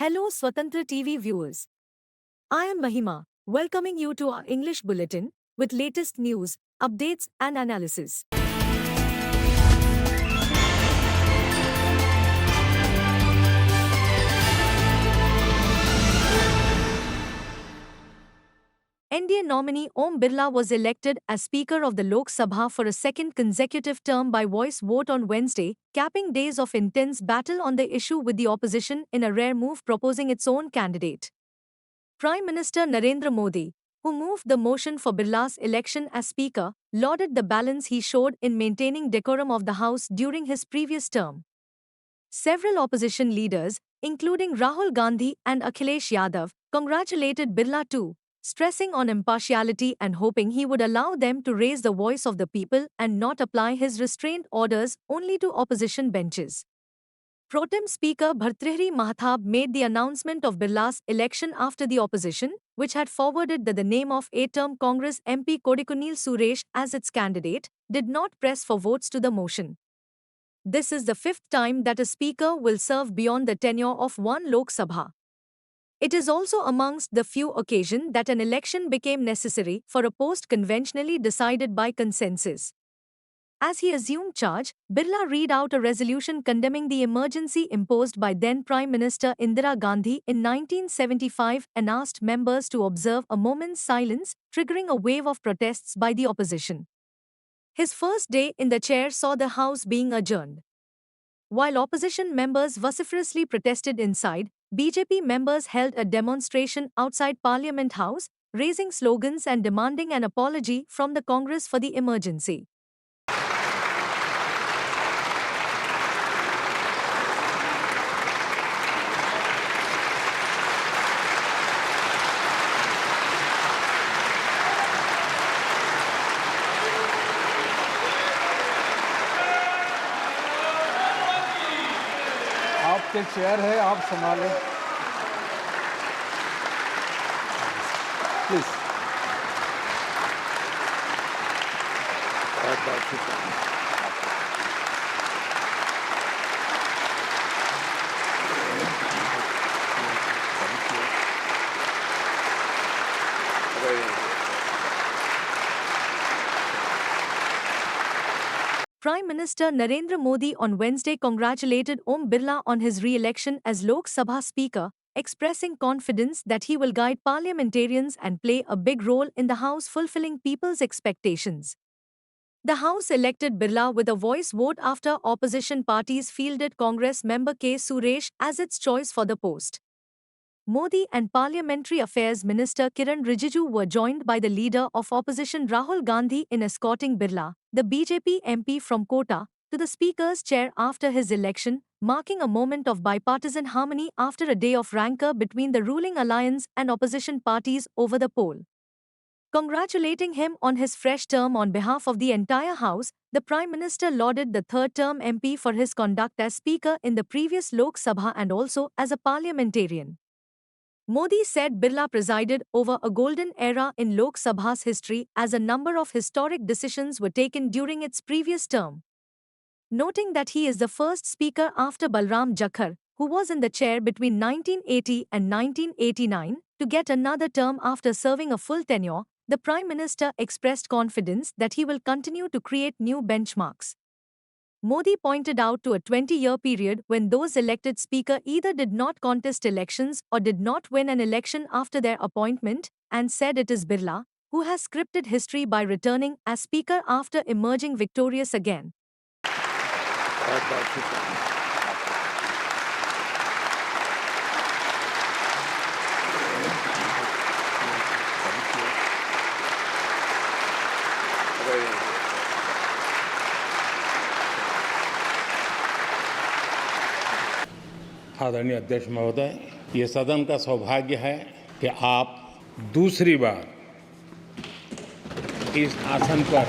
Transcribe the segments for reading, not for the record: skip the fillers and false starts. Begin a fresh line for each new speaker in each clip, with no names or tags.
Hello Swatantra TV viewers. I am Mahima, welcoming you to our English bulletin with latest news, updates and analysis. NDA nominee Om Birla was elected as Speaker of the Lok Sabha for a second consecutive term by voice vote on Wednesday, capping days of intense battle on the issue with the opposition in a rare move proposing its own candidate. Prime Minister Narendra Modi, who moved the motion for Birla's election as Speaker, lauded the balance he showed in maintaining decorum of the House during his previous term. Several opposition leaders, including Rahul Gandhi and Akhilesh Yadav, congratulated Birla too, stressing on impartiality and hoping he would allow them to raise the voice of the people and not apply his restraint orders only to opposition benches. Pro Tem Speaker Bhartrihari Mahtab made the announcement of Birla's election after the opposition, which had forwarded the name of 8-term Congress MP Kodikunil Suresh as its candidate, did not press for votes to the motion. This is the fifth time that a speaker will serve beyond the tenure of one Lok Sabha. It is also amongst the few occasions that an election became necessary for a post conventionally decided by consensus. As he assumed charge, Birla read out a resolution condemning the emergency imposed by then Prime Minister Indira Gandhi in 1975 and asked members to observe a moment's silence, triggering a wave of protests by the opposition. His first day in the chair saw the House being adjourned. While opposition members vociferously protested inside, BJP members held a demonstration outside Parliament House, raising slogans and demanding an apology from the Congress for the emergency.
आपके chair है, आप संभालें please.
Prime Minister Narendra Modi on Wednesday congratulated Om Birla on his re-election as Lok Sabha Speaker, expressing confidence that he will guide parliamentarians and play a big role in the House fulfilling people's expectations. The House elected Birla with a voice vote after opposition parties fielded Congress member K. Suresh as its choice for the post. Modi and Parliamentary Affairs Minister Kiran Rijiju were joined by the leader of opposition Rahul Gandhi in escorting Birla, the BJP MP from Kota, to the Speaker's chair after his election, marking a moment of bipartisan harmony after a day of rancor between the ruling alliance and opposition parties over the poll. Congratulating him on his fresh term on behalf of the entire House, the Prime Minister lauded the third-term MP for his conduct as Speaker in the previous Lok Sabha and also as a parliamentarian. Modi said Birla presided over a golden era in Lok Sabha's history as a number of historic decisions were taken during its previous term. Noting that he is the first speaker after Balram Jakhar, who was in the chair between 1980 and 1989, to get another term after serving a full tenure, the Prime Minister expressed confidence that he will continue to create new benchmarks. Modi pointed out to a 20-year period when those elected speaker either did not contest elections or did not win an election after their appointment, and said it is Birla, who has scripted history by returning as speaker after emerging victorious again.
आदरणीय अध्यक्ष महोदय, ये सदन का सौभाग्य है कि आप दूसरी बार इस आसन पर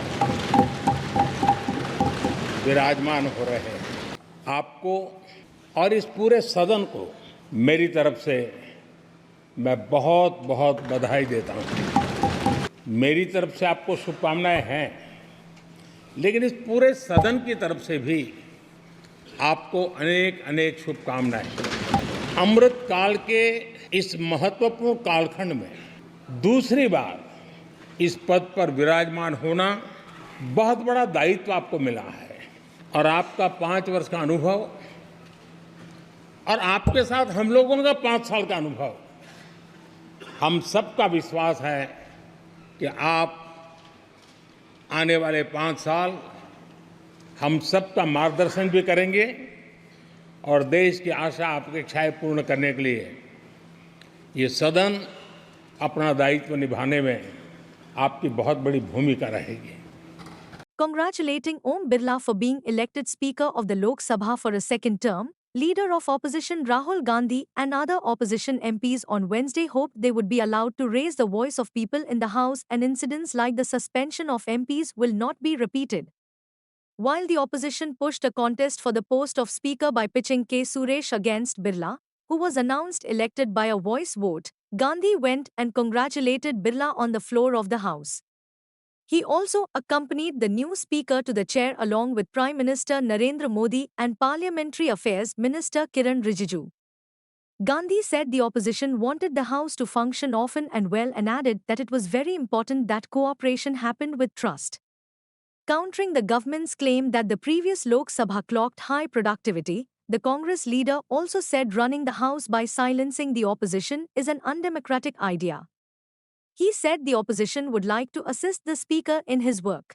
विराजमान हो रहे हैं। आपको और इस पूरे सदन को मेरी तरफ से मैं बहुत बहुत बधाई देता हूँ। मेरी तरफ से आपको शुभकामनाएं हैं, लेकिन इस पूरे सदन की तरफ से भी आपको अनेक अनेक शुभकामनाएं। अमृत काल के इस महत्वपूर्ण कालखंड में दूसरी बार इस पद पर विराजमान होना बहुत बड़ा दायित्व आपको मिला है और आपका 5 वर्ष का अनुभव और आपके साथ हम लोगों का 5 साल का अनुभव, हम सबका विश्वास है कि आप आने वाले 5 साल हम सबका मार्गदर्शन भी करेंगे और देश की आशा अपेक्षाएं पूर्ण करने के लिए ये सदन अपना दायित्व निभाने में आपकी बहुत बड़ी भूमिका रहेगी।
Congratulating Om Birla for being elected Speaker of the Lok Sabha for a second term, leader of opposition Rahul Gandhi and other opposition MPs on Wednesday hoped they would be allowed to raise the voice of people in the House and incidents like the suspension of MPs will not be repeated. While the opposition pushed a contest for the post of Speaker by pitching K. Suresh against Birla, who was announced elected by a voice vote, Gandhi went and congratulated Birla on the floor of the House. He also accompanied the new speaker to the chair along with Prime Minister Narendra Modi and Parliamentary Affairs Minister Kiran Rijiju. Gandhi said the opposition wanted the House to function often and well and added that it was very important that cooperation happened with trust. Countering the government's claim that the previous Lok Sabha clocked high productivity, the Congress leader also said running the House by silencing the opposition is an undemocratic idea. He said the opposition would like to assist the Speaker in his work.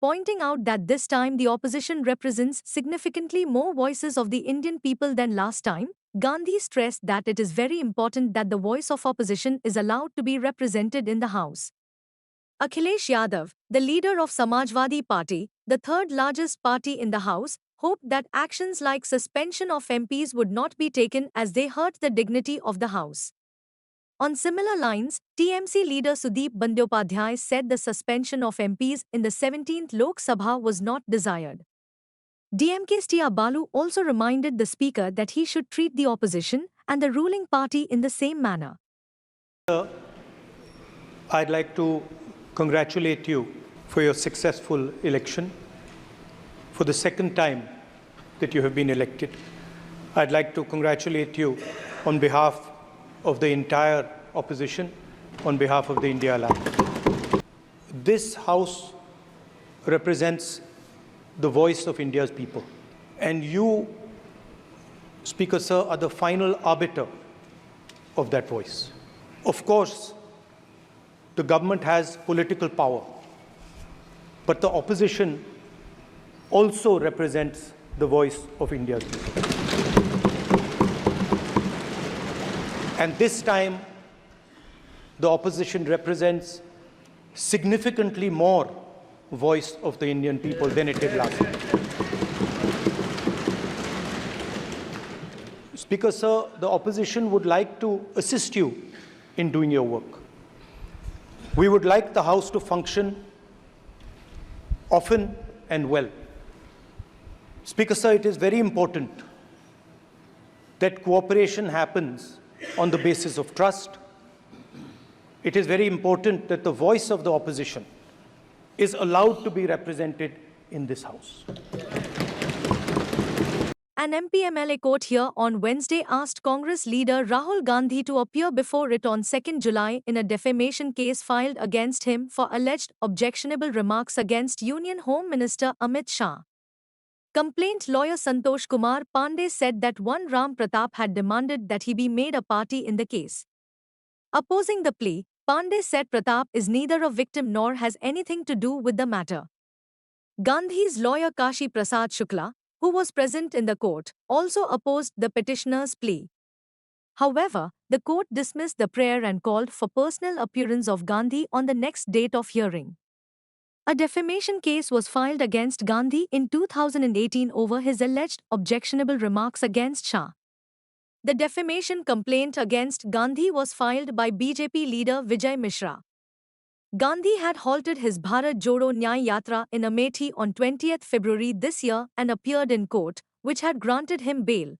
Pointing out that this time the opposition represents significantly more voices of the Indian people than last time, Gandhi stressed that it is very important that the voice of opposition is allowed to be represented in the House. Akhilesh Yadav, the leader of Samajwadi Party, the third largest party in the House, hoped that actions like suspension of MPs would not be taken as they hurt the dignity of the House. On similar lines, TMC leader Sudeep Bandyopadhyay said the suspension of MPs in the 17th Lok Sabha was not desired. DMK's Tia Balu also reminded the Speaker that he should treat the opposition and the ruling party in the same manner.
I'd like to congratulate you for your successful election. For the second time that you have been elected, I'd like to congratulate you on behalf of the entire opposition, on behalf of the India Alliance. This House represents the voice of India's people. And you, Speaker Sir, are the final arbiter of that voice. Of course, the government has political power, but the opposition also represents the voice of India's people. And this time, the opposition represents significantly more voice of the Indian people than it did last time. Speaker Sir, the opposition would like to assist you in doing your work. We would like the House to function often and well. Speaker Sir, it is very important that cooperation happens on the basis of trust. It is very important that the voice of the opposition is allowed to be represented in this House.
An MP-MLA court here on Wednesday asked Congress leader Rahul Gandhi to appear before it on 2nd July in a defamation case filed against him for alleged objectionable remarks against Union Home Minister Amit Shah. Complaint lawyer Santosh Kumar Pandey said that one Ram Pratap had demanded that he be made a party in the case. Opposing the plea, Pandey said Pratap is neither a victim nor has anything to do with the matter. Gandhi's lawyer Kashi Prasad Shukla, who was present in the court, also opposed the petitioner's plea. However, the court dismissed the prayer and called for personal appearance of Gandhi on the next date of hearing. A defamation case was filed against Gandhi in 2018 over his alleged objectionable remarks against Shah. The defamation complaint against Gandhi was filed by BJP leader Vijay Mishra. Gandhi had halted his Bharat Jodo Nyay Yatra in Amethi on 20th February this year and appeared in court, which had granted him bail.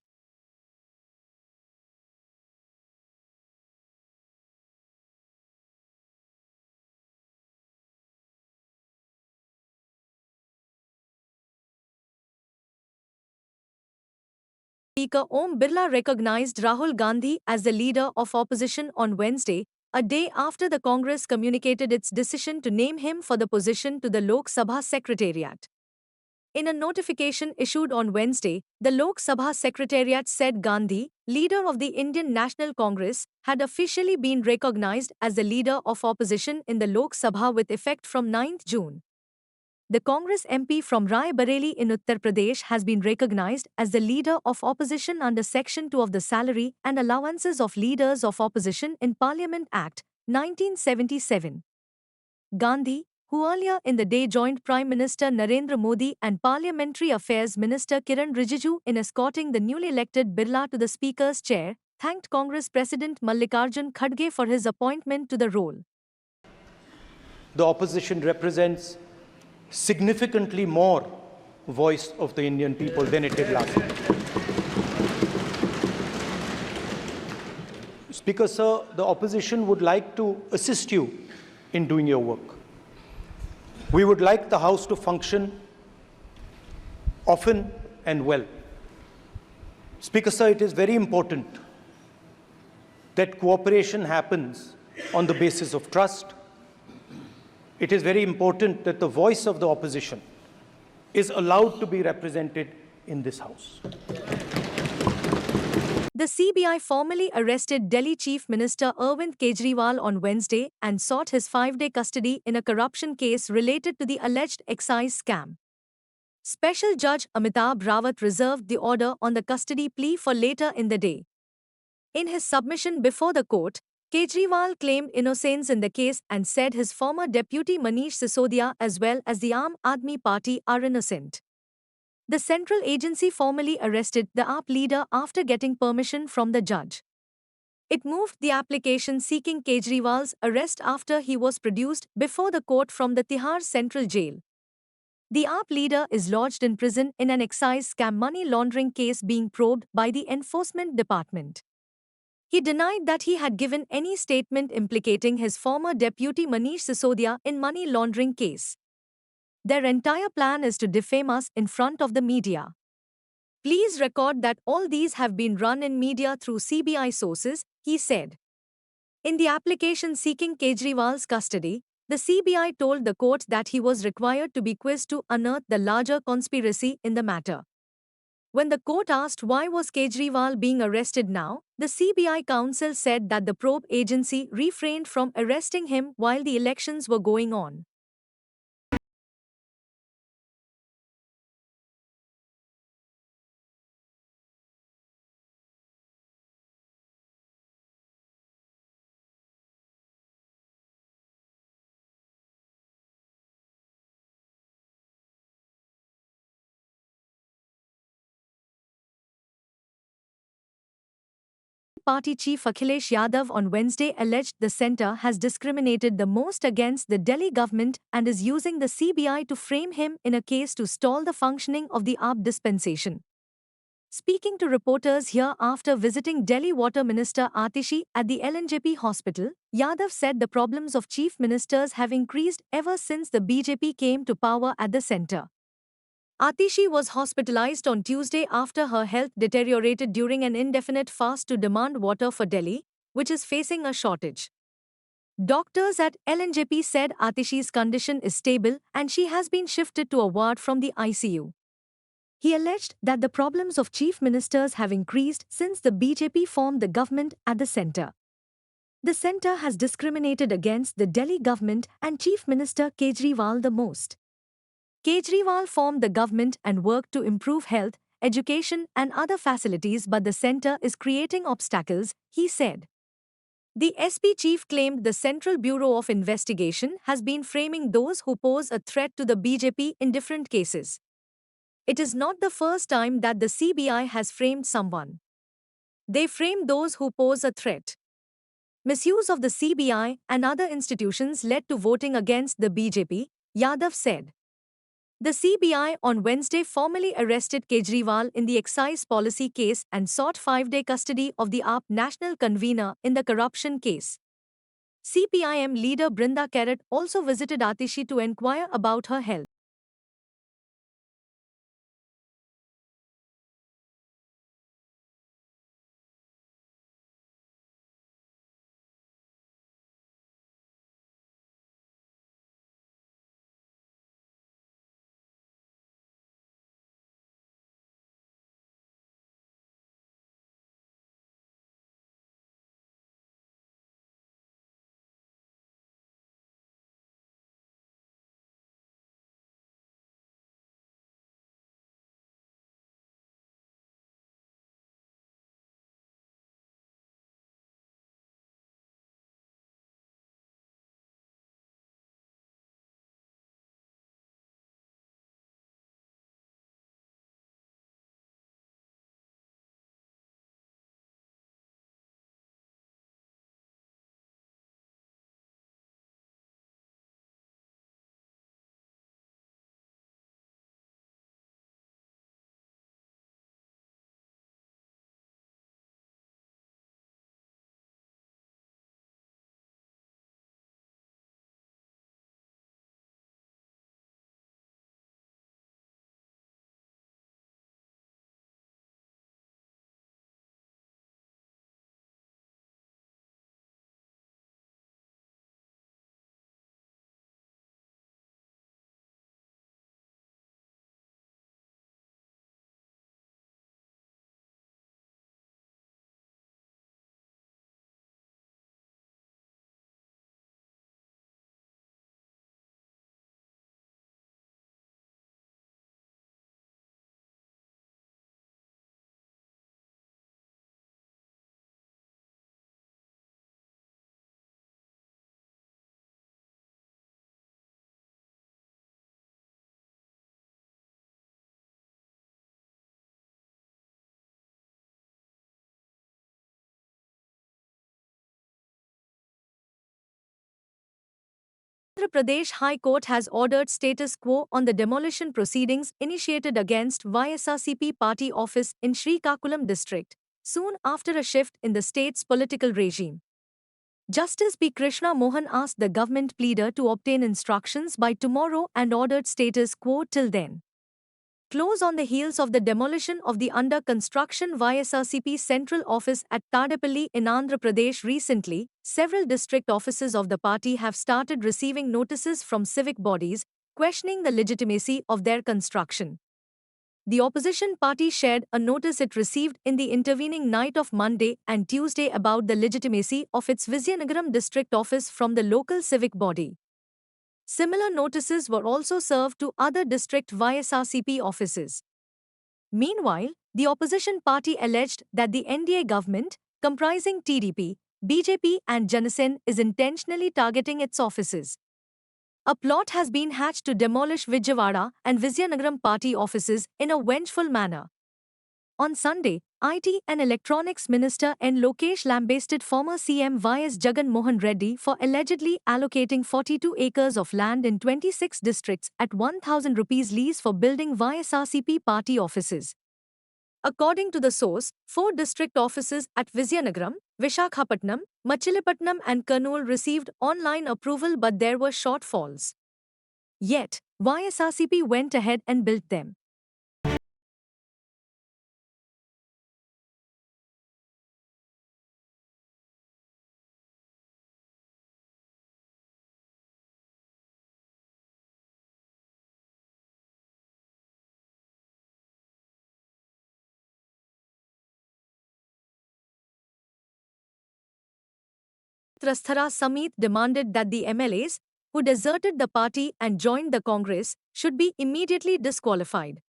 Speaker Om Birla recognized Rahul Gandhi as the leader of opposition on Wednesday, a day after the Congress communicated its decision to name him for the position to the Lok Sabha Secretariat. In a notification issued on Wednesday, the Lok Sabha Secretariat said Gandhi, leader of the Indian National Congress, had officially been recognized as the leader of opposition in the Lok Sabha with effect from 9th June. The Congress MP from Rai Bareli in Uttar Pradesh has been recognized as the leader of opposition under Section 2 of the Salary and Allowances of Leaders of Opposition in Parliament Act, 1977. Gandhi, who earlier in the day joined Prime Minister Narendra Modi and Parliamentary Affairs Minister Kiran Rijiju in escorting the newly elected Birla to the Speaker's chair, thanked Congress President Mallikarjun Kharge for his appointment to the role.
The opposition represents significantly more voice of the Indian people than it did last time. Speaker, sir, the opposition would like to assist you in doing your work. We would like the House to function often and well. Speaker, sir, it is very important that cooperation happens on the basis of trust. It is very important that the voice of the opposition is allowed to be represented in this House.
The CBI formally arrested Delhi Chief Minister Arvind Kejriwal on Wednesday and sought his 5-day custody in a corruption case related to the alleged excise scam. Special Judge Amitabh Rawat reserved the order on the custody plea for later in the day. In his submission before the court, Kejriwal claimed innocence in the case and said his former deputy Manish Sisodia as well as the Aam Aadmi Party are innocent. The central agency formally arrested the AAP leader after getting permission from the judge. It moved the application seeking Kejriwal's arrest after he was produced before the court from the Tihar Central Jail. The AAP leader is lodged in prison in an excise scam money laundering case being probed by the Enforcement Department. He denied that he had given any statement implicating his former deputy Manish Sisodia in money laundering case. Their entire plan is to defame us in front of the media. Please record that all these have been run in media through CBI sources, he said. In the application seeking Kejriwal's custody, the CBI told the court that he was required to be quizzed to unearth the larger conspiracy in the matter. When the court asked why was Kejriwal being arrested now, the CBI counsel said that the probe agency refrained from arresting him while the elections were going on. Party chief Akhilesh Yadav on Wednesday alleged the centre has discriminated the most against the Delhi government and is using the CBI to frame him in a case to stall the functioning of the AAP dispensation. Speaking to reporters here after visiting Delhi Water Minister Atishi at the LNJP hospital, Yadav said the problems of chief ministers have increased ever since the BJP came to power at the centre. Atishi was hospitalized on Tuesday after her health deteriorated during an indefinite fast to demand water for Delhi, which is facing a shortage. Doctors at LNJP said Atishi's condition is stable and she has been shifted to a ward from the ICU. He alleged that the problems of chief ministers have increased since the BJP formed the government at the centre. The centre has discriminated against the Delhi government and Chief Minister Kejriwal the most. Kejriwal formed the government and worked to improve health, education and other facilities, but the centre is creating obstacles, he said. The SP chief claimed the Central Bureau of Investigation has been framing those who pose a threat to the BJP in different cases. It is not the first time that the CBI has framed someone. They frame those who pose a threat. Misuse of the CBI and other institutions led to voting against the BJP, Yadav said. The CBI on Wednesday formally arrested Kejriwal in the excise policy case and sought 5-day custody of the AAP national convener in the corruption case. CPIM leader Brinda Karat also visited Atishi to inquire about her health. Andhra Pradesh High Court has ordered status quo on the demolition proceedings initiated against YSRCP party office in Srikakulam district, soon after a shift in the state's political regime. Justice P. Krishna Mohan asked the government pleader to obtain instructions by tomorrow and ordered status quo till then. Close on the heels of the demolition of the under construction YSRCP central office at Tadepalli in Andhra Pradesh recently, several district offices of the party have started receiving notices from civic bodies questioning the legitimacy of their construction. The opposition party shared a notice it received in the intervening night of Monday and Tuesday about the legitimacy of its Vizianagaram district office from the local civic body. Similar notices were also served to other district YSRCP offices. Meanwhile, the opposition party alleged that the NDA government, comprising TDP, BJP and Janasen, is intentionally targeting its offices. A plot has been hatched to demolish Vijayawada and Vizianagaram party offices in a vengeful manner. On Sunday, IT and Electronics Minister N. Lokesh lambasted former CM Y.S. Jagan Mohan Reddy for allegedly allocating 42 acres of land in 26 districts at 1,000 rupees lease for building YSRCP party offices. According to the source, 4 district offices at Vizianagaram, Vishakhapatnam, Machilipatnam and Kurnool received online approval but there were shortfalls. Yet, YSRCP went ahead and built them. Trasthara Samit demanded that the MLAs, who deserted the party and joined the Congress, should be immediately disqualified.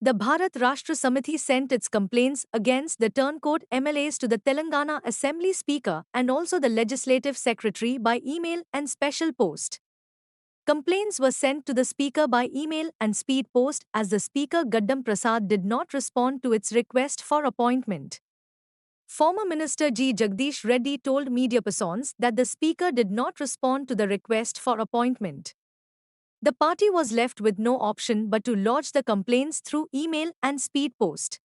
The Bharat Rashtra Samiti sent its complaints against the turncoat MLAs to the Telangana Assembly Speaker and also the Legislative Secretary by email and special post. Complaints were sent to the Speaker by email and speed post as the Speaker Gaddam Prasad did not respond to its request for appointment. Former Minister G. Jagdish Reddy told media persons that the Speaker did not respond to the request for appointment. The party was left with no option but to lodge the complaints through email and speed post.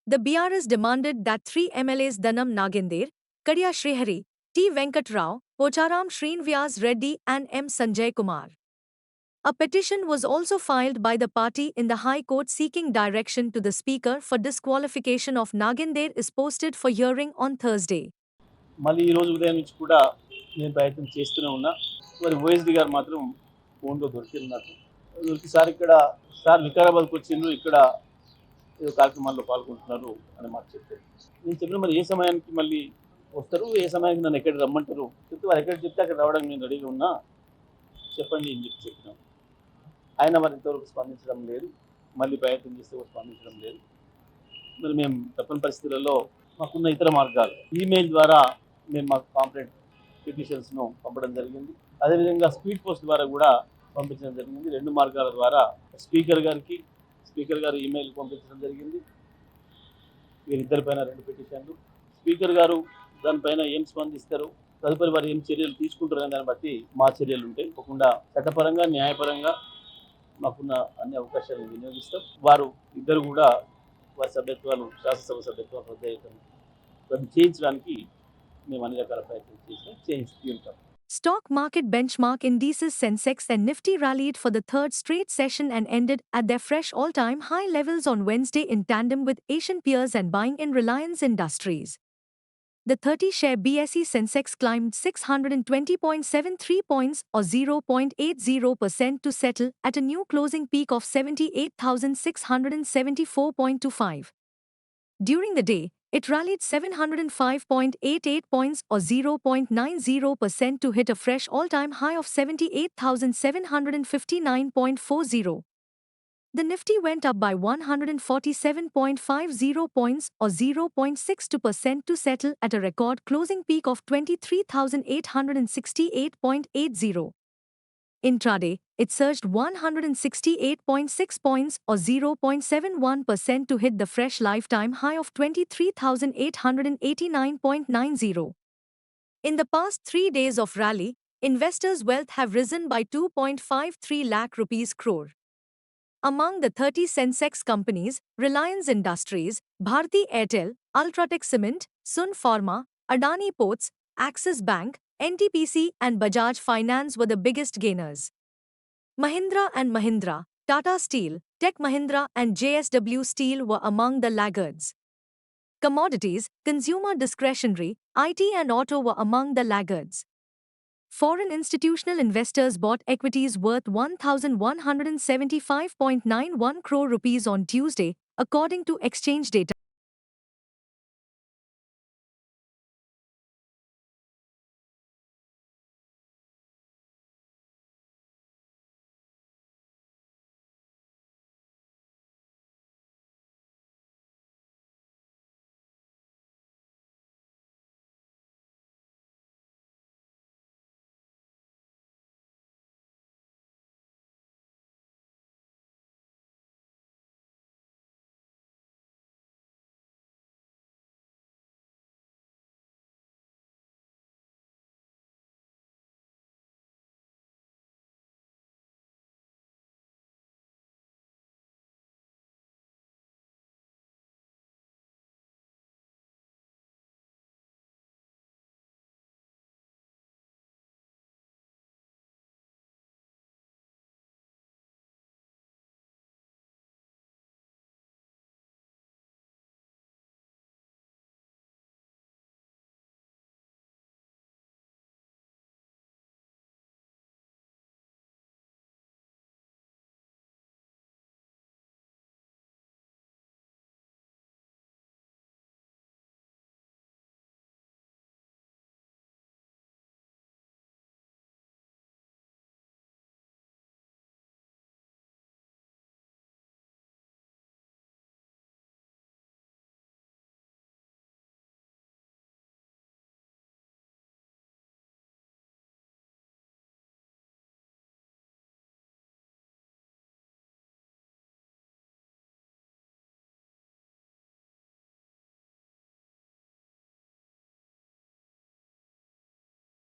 The BRS demanded that 3 MLAs Dhanam Nagender, Kadiya Srihari, T. Venkat Rao, Pocharam Srinivas Reddy and M. Sanjay Kumar. A petition was also filed by the party in the High Court seeking direction to the Speaker for disqualification of Nagender is posted for hearing on Thursday.
మళ్ళీ ఈ రోజు ఉదయం నుంచి కూడా నేను ప్రయత్నం చేస్తూనే ఉన్నా. మరి ఓఎస్డి గారు మాత్రం ఫోన్లో దొరికింది నాకు. దొరికిసారి ఇక్కడ సార్ వికారాబాద్కి వచ్చిండ్రు, ఇక్కడ ఏదో కార్యక్రమాల్లో పాల్గొంటున్నారు అని మాకు చెప్పారు. నేను చెప్పిన మరి ఏ సమయానికి మళ్ళీ వస్తారు, ఏ సమయానికి నన్ను ఎక్కడ రమ్మంటారు చెప్తే వారు ఎక్కడ చెప్తే అక్కడ రావడానికి నేను రెడీగా ఉన్నా, చెప్పండి అని చెప్పినాం. ఆయన మరి ఇంతవరకు స్పందించడం లేదు, మళ్ళీ ప్రయత్నం చేస్తే స్పందించడం లేదు. మరి మేము తప్పని పరిస్థితులలో మాకున్న ఇతర మార్గాలు ఈమెయిల్ ద్వారా మేము మాకు కాంప్లైంట్ పిటిషన్స్ను పంపడం జరిగింది. అదేవిధంగా స్పీడ్ పోస్ట్ ద్వారా కూడా పంపించడం జరిగింది. 2 మార్గాల ద్వారా స్పీకర్ గారు ఈమెయిల్ పంపించడం జరిగింది. వీరిద్దరిపైన 2 పిటిషన్లు. స్పీకర్ గారు దానిపైన ఏం స్పందిస్తారు, తదుపరి వారు ఏం చర్యలు తీసుకుంటారనే దాన్ని బట్టి మా చర్యలు ఉంటాయి. తప్పకుండా చట్టపరంగా న్యాయపరంగా మాకున్న అన్ని అవకాశాలను వినియోగిస్తాం. వారు ఇద్దరు కూడా వారి సభ్యత్వాలు శాసనసభ సభ్యత్వాలు రద్దు చేయించడానికి మేము అన్ని రకాల ప్రయత్నం చేయిస్తూ ఉంటాం.
Stock market benchmark indices Sensex and Nifty rallied for the third straight session and ended at their fresh all-time high levels on Wednesday in tandem with Asian peers and buying in Reliance Industries. The 30-share BSE Sensex climbed 620.73 points or 0.80% to settle at a new closing peak of 78,674.25. During the day, it rallied 705.88 points or 0.90% to hit a fresh all-time high of 78,759.40. The Nifty went up by 147.50 points or 0.62% to settle at a record closing peak of 23,868.80. Intraday, it surged 168.6 points or 0.71% to hit the fresh lifetime high of 23,889.90. In the past 3 days of rally, investors' wealth have risen by 2.53 lakh rupees crore. Among the 30 Sensex companies, Reliance Industries, Bharti Airtel, Ultratech Cement, Sun Pharma, Adani Ports, Axis Bank, NTPC and Bajaj Finance were the biggest gainers. Mahindra and Mahindra, Tata Steel, Tech Mahindra and JSW Steel were among the laggards. Commodities, consumer discretionary, IT and auto were among the laggards. Foreign institutional investors bought equities worth 1,175.91 crore rupees on Tuesday, according to exchange data.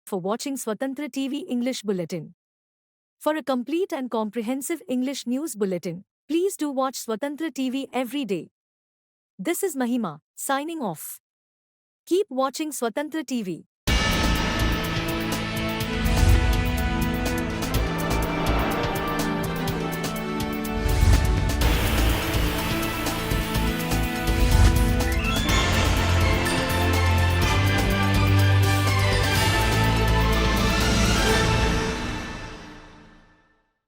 For watching Swatantra TV English Bulletin. For a complete and comprehensive English news bulletin, please do watch Swatantra TV every day. This is Mahima, signing off. Keep watching Swatantra TV.